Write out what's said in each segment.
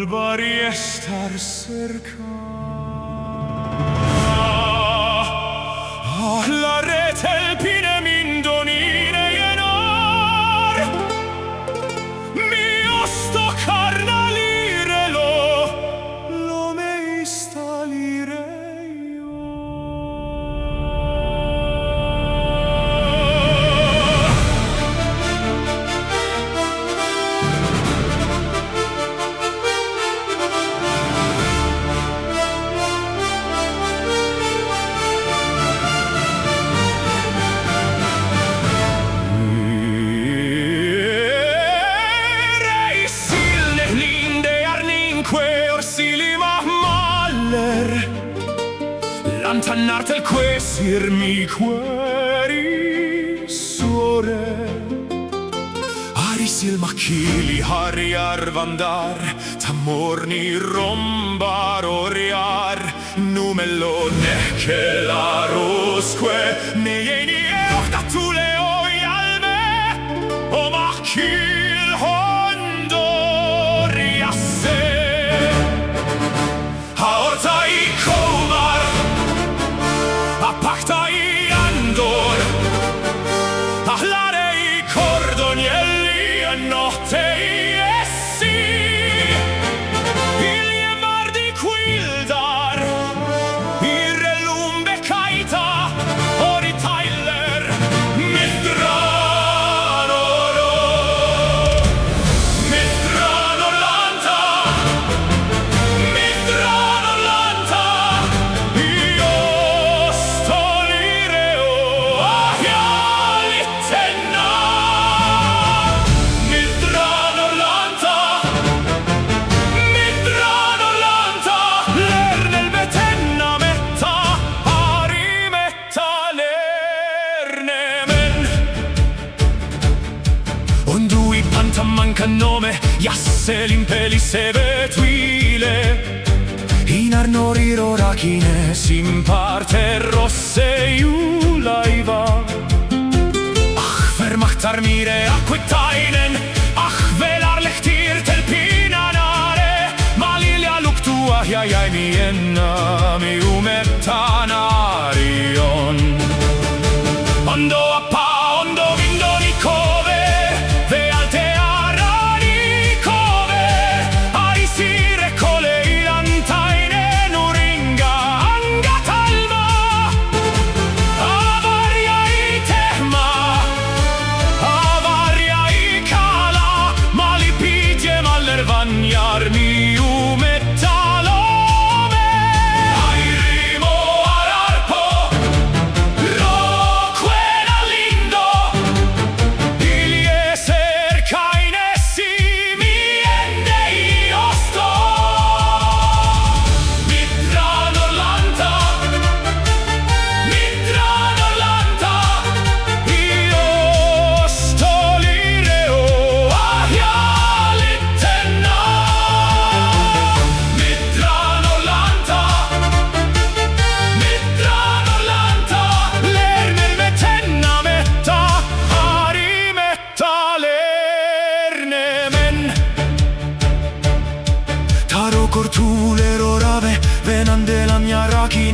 turbar y estar cerca. La rete el pine mindonine llenar, mi osto carnalirelo, lo me istalire io. Lantanartel quesir mi queri sore Arisil makili harjar vandar Tamorni rombar oriar Numelo nekelarosque Nejeni eohta tule ojalme O makil hondor jasse Haorta I komar Pacta I Andor, Ahlare I Cordonielli e notte I essi, il mar di Quildar, il relumbe caita, ori Tyler, Mistrano Lanta, Mistrano Lanta, io manca nome, jasse l'impelisse vetuile In arnoriro rachine sin parte rosse iulaiva Ach, vermachtar mire acquetainen Ach, velar lechtir tel pinanare Malilja luktua jajaj mi enna mi umettanarion Ondo appa, ondo vindoni cove Vanjarmi umettalome Airimo ararpo Roquena lindo Ilie cercainessi mi ende io sto Mitrano Lanta Io sto lireo Cortulero rave venande la mia rakinanen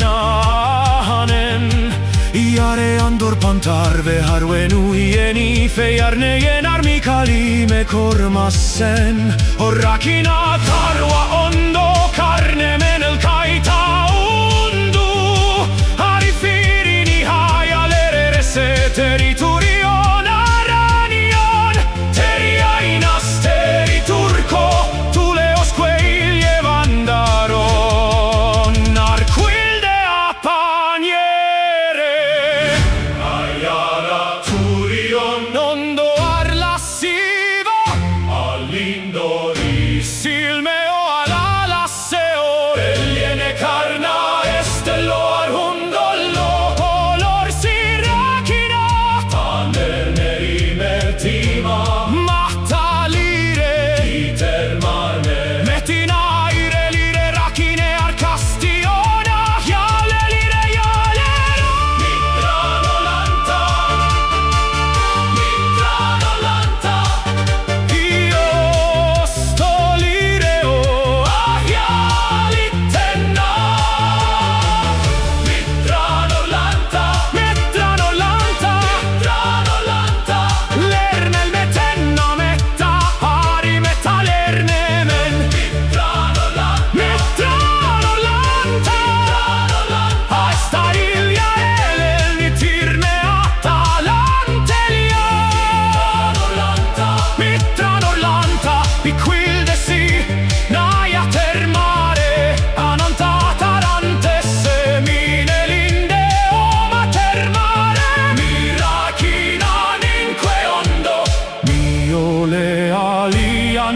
Iare andor pantarve harvenu ieni fejarne jenarmi kalime kormassen O rakina tarwa ondo carne menel kaita undu Ari firini hajalere se territorion aranion Teriainas territurco Silmeo alla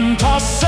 fantastico